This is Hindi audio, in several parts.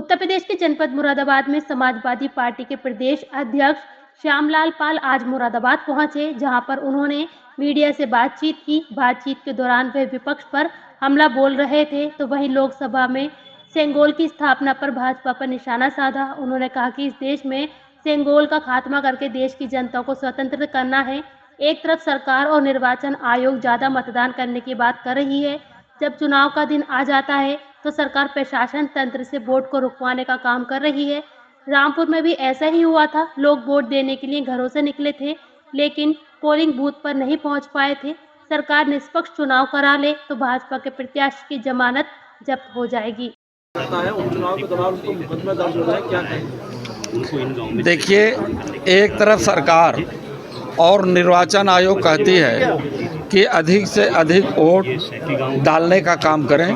उत्तर प्रदेश के जनपद मुरादाबाद में समाजवादी पार्टी के प्रदेश अध्यक्ष श्यामलाल पाल आज मुरादाबाद पहुंचे, जहां पर उन्होंने मीडिया से बातचीत की। बातचीत के दौरान वे विपक्ष पर हमला बोल रहे थे, तो वहीं लोकसभा में सेंगोल की स्थापना पर भाजपा पर निशाना साधा। उन्होंने कहा कि इस देश में सेंगोल का खात्मा करके देश की जनता को स्वतंत्र करना है। एक तरफ सरकार और निर्वाचन आयोग ज्यादा मतदान करने की बात कर रही है, जब चुनाव का दिन आ जाता है तो सरकार प्रशासन तंत्र से वोट को रुकवाने का काम कर रही है। रामपुर में भी ऐसा ही हुआ था। लोग वोट देने के लिए घरों से निकले थे, लेकिन पोलिंग बूथ पर नहीं पहुंच पाए थे। सरकार निष्पक्ष चुनाव करा ले तो भाजपा के प्रत्याशी की जमानत जब्त हो जाएगी। देखिए, एक तरफ सरकार और निर्वाचन आयोग कहती है कि अधिक से अधिक वोट डालने का काम करें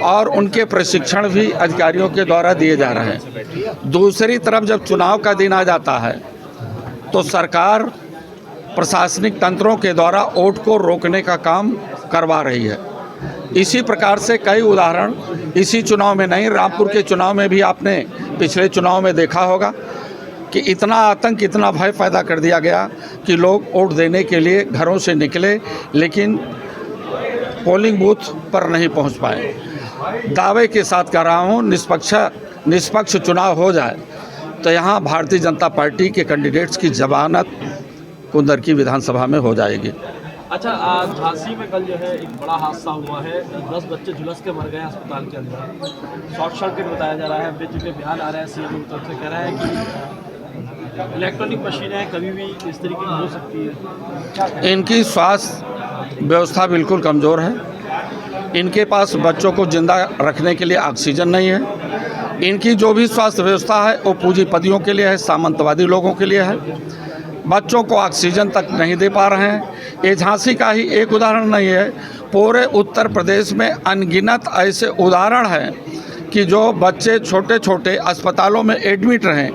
और उनके प्रशिक्षण भी अधिकारियों के द्वारा दिए जा रहे हैं। दूसरी तरफ जब चुनाव का दिन आ जाता है तो सरकार प्रशासनिक तंत्रों के द्वारा वोट को रोकने का काम करवा रही है। इसी प्रकार से कई उदाहरण इसी चुनाव में नहीं, रामपुर के चुनाव में भी आपने पिछले चुनाव में देखा होगा कि इतना आतंक, इतना भय पैदा कर दिया गया कि लोग वोट देने के लिए घरों से निकले, लेकिन पोलिंग बूथ पर नहीं पहुंच पाए। दावे के साथ कह रहा हूं, निष्पक्ष चुनाव हो जाए तो यहां भारतीय जनता पार्टी के कैंडिडेट्स की जमानत कुंदर की विधानसभा में हो जाएगी। अच्छा, झांसी में कल जो है एक बड़ा हादसा हुआ है। 10 बच्चे झुलस के मर गए अस्पताल के अंदर। शॉर्ट सर्किट बताया जा रहा है। बेचुके बयान आ रहा है सीएम की तरफ से, कह रहा है कि इलेक्ट्रॉनिक मशीनें कभी भी इस तरीके की हो सकती है। इनकी स्वास्थ्य व्यवस्था बिल्कुल कमज़ोर है। इनके पास बच्चों को जिंदा रखने के लिए ऑक्सीजन नहीं है। इनकी जो भी स्वास्थ्य व्यवस्था है वो पूंजीपतियों के लिए है, सामंतवादी लोगों के लिए है। बच्चों को ऑक्सीजन तक नहीं दे पा रहे हैं। ये झांसी का ही एक उदाहरण नहीं है, पूरे उत्तर प्रदेश में अनगिनत ऐसे उदाहरण हैं कि जो बच्चे छोटे छोटे अस्पतालों में एडमिट रहे।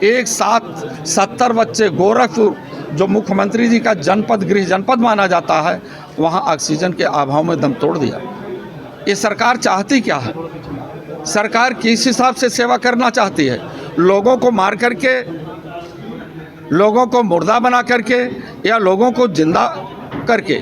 एक साथ 70 बच्चे गोरखपुर, जो मुख्यमंत्री जी का गृह जनपद माना जाता है, वहाँ ऑक्सीजन के अभाव में दम तोड़ दिया। ये सरकार चाहती क्या है? सरकार किस हिसाब से सेवा करना चाहती है? लोगों को मार करके, लोगों को मुर्दा बना करके, या लोगों को जिंदा करके?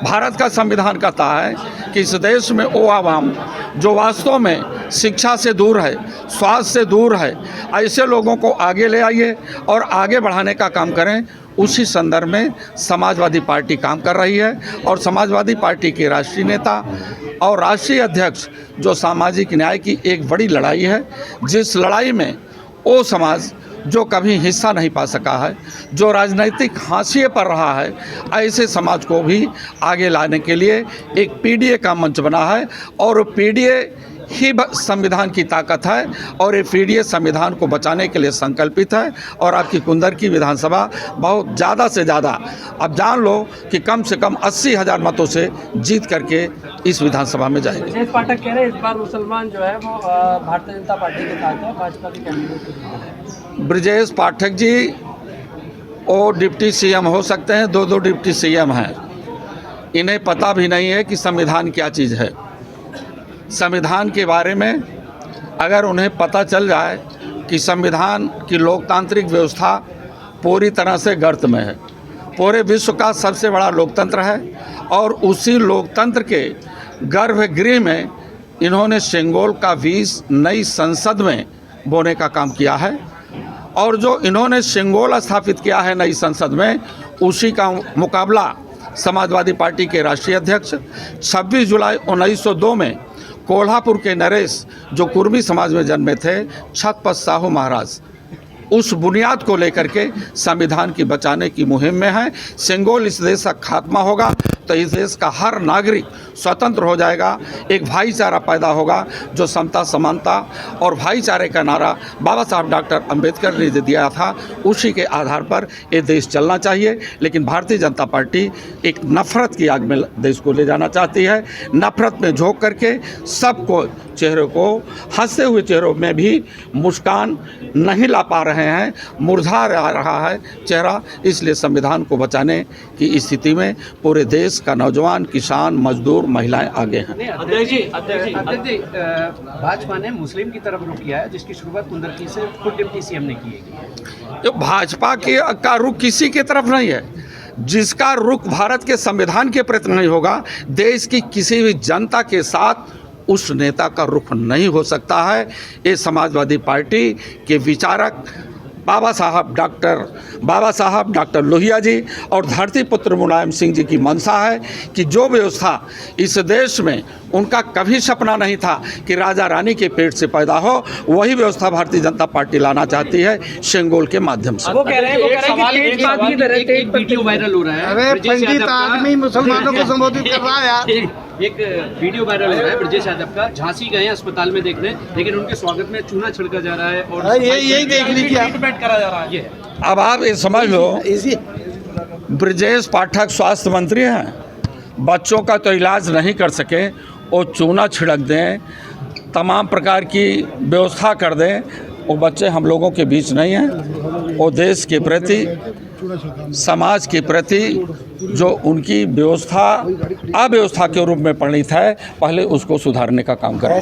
भारत का संविधान कहता है कि इस देश में वो आवाम जो वास्तव में शिक्षा से दूर है, स्वास्थ्य से दूर है, ऐसे लोगों को आगे ले आइए और आगे बढ़ाने का काम करें। उसी संदर्भ में समाजवादी पार्टी काम कर रही है और समाजवादी पार्टी के राष्ट्रीय नेता और राष्ट्रीय अध्यक्ष जो सामाजिक न्याय की एक बड़ी लड़ाई है, जिस लड़ाई में वो समाज जो कभी हिस्सा नहीं पा सका है, जो राजनीतिक हाशिए पर रहा है, ऐसे समाज को भी आगे लाने के लिए एक पीडीए का मंच बना है। और पीडीए ही संविधान की ताकत है और ये पीडीए संविधान को बचाने के लिए संकल्पित है। और आपकी कुंदर की विधानसभा बहुत ज़्यादा से ज़्यादा, अब जान लो कि कम से कम 80,000 मतों से जीत करके इस विधानसभा में जाएगी। ब्रजेश पाठक कह रहे हैं इस बार मुसलमान जो है वो भारतीय जनता पार्टी के साथ है, भाजपा के कैंडिडेट। ब्रजेश पाठक जी वो डिप्टी सीएम हो सकते हैं, दो डिप्टी सीएम हैं। इन्हें पता भी नहीं है कि संविधान क्या चीज़ है। संविधान के बारे में अगर उन्हें पता चल जाए कि संविधान की लोकतांत्रिक व्यवस्था पूरी तरह से गर्त में है, पूरे विश्व का सबसे बड़ा लोकतंत्र है, और उसी लोकतंत्र के गर्भगृह में इन्होंने सेंगोल का बीज नई संसद में बोने का काम किया है। और जो इन्होंने सेंगोल स्थापित किया है नई संसद में, उसी का मुकाबला समाजवादी पार्टी के राष्ट्रीय अध्यक्ष 26 जुलाई 1902 में कोल्हापुर के नरेश, जो कुर्मी समाज में जन्मे थे, छत्रपति साहू महाराज, उस बुनियाद को लेकर के संविधान की बचाने की मुहिम में है। सेंगोल इस देश का खात्मा होगा तो इस देश का हर नागरिक स्वतंत्र हो जाएगा। एक भाईचारा पैदा होगा, जो समता, समानता और भाईचारे का नारा बाबा साहब डॉक्टर अंबेडकर ने दिया था, उसी के आधार पर ये देश चलना चाहिए। लेकिन भारतीय जनता पार्टी एक नफरत की आग में देश को ले जाना चाहती है। नफरत में झोंक करके सबको, चेहरे को, हंसते हुए चेहरों में भी मुस्कान नहीं ला पा रहे रहे हैं, मुरझा रहा है चेहरा। इसलिए संविधान को बचाने की स्थिति में पूरे देश का नौजवान, किसान, मजदूर, महिलाएं आगे हैं। अध्यक्ष जी, भाजपा ने मुस्लिम की तरफ रुख किया है, जिसकी शुरुआत कुंदरकी से खुद डिप्टी सीएम ने की है। तो भाजपा का रुख किसी की तरफ नहीं है। जिसका रुख भारत के संविधान के प्रति नहीं होगा, देश की किसी भी जनता के साथ उस नेता का रुख नहीं हो सकता है। ये समाजवादी पार्टी के विचारक बाबा साहब डॉक्टर लोहिया जी और धरती पुत्र मुलायम सिंह जी की मंशा है कि जो व्यवस्था इस देश में उनका कभी सपना नहीं था कि राजा रानी के पेट से पैदा हो, वही व्यवस्था भारतीय जनता पार्टी लाना चाहती है शेंगोल के माध्यम से। वो कह रहे हैं एक वीडियो वायरल हो रहा है। अरे पंडित आदमी मुसलमानों को संबोधित कर रहा है यार। एक वीडियो वायरल हो रहा है ब्रजेश यादव का। झांसी गए हैं अस्पताल में देखने, लेकिन उनके स्वागत में चूना छिड़का जा रहा है और यही देख लीजिए, ट्रीटमेंट करा जा रहा है। अब आप ये समझ लो, ब्रजेश पाठक स्वास्थ्य मंत्री हैं, बच्चों का तो इलाज नहीं कर सके, वो चूना छिड़क दें, तमाम प्रकार की व्यवस्था कर दें, वो बच्चे हम लोगों के बीच नहीं हैं। वो देश के प्रति, समाज के प्रति जो उनकी व्यवस्था अव्यवस्था के रूप में परिणित है, पहले उसको सुधारने का काम करें।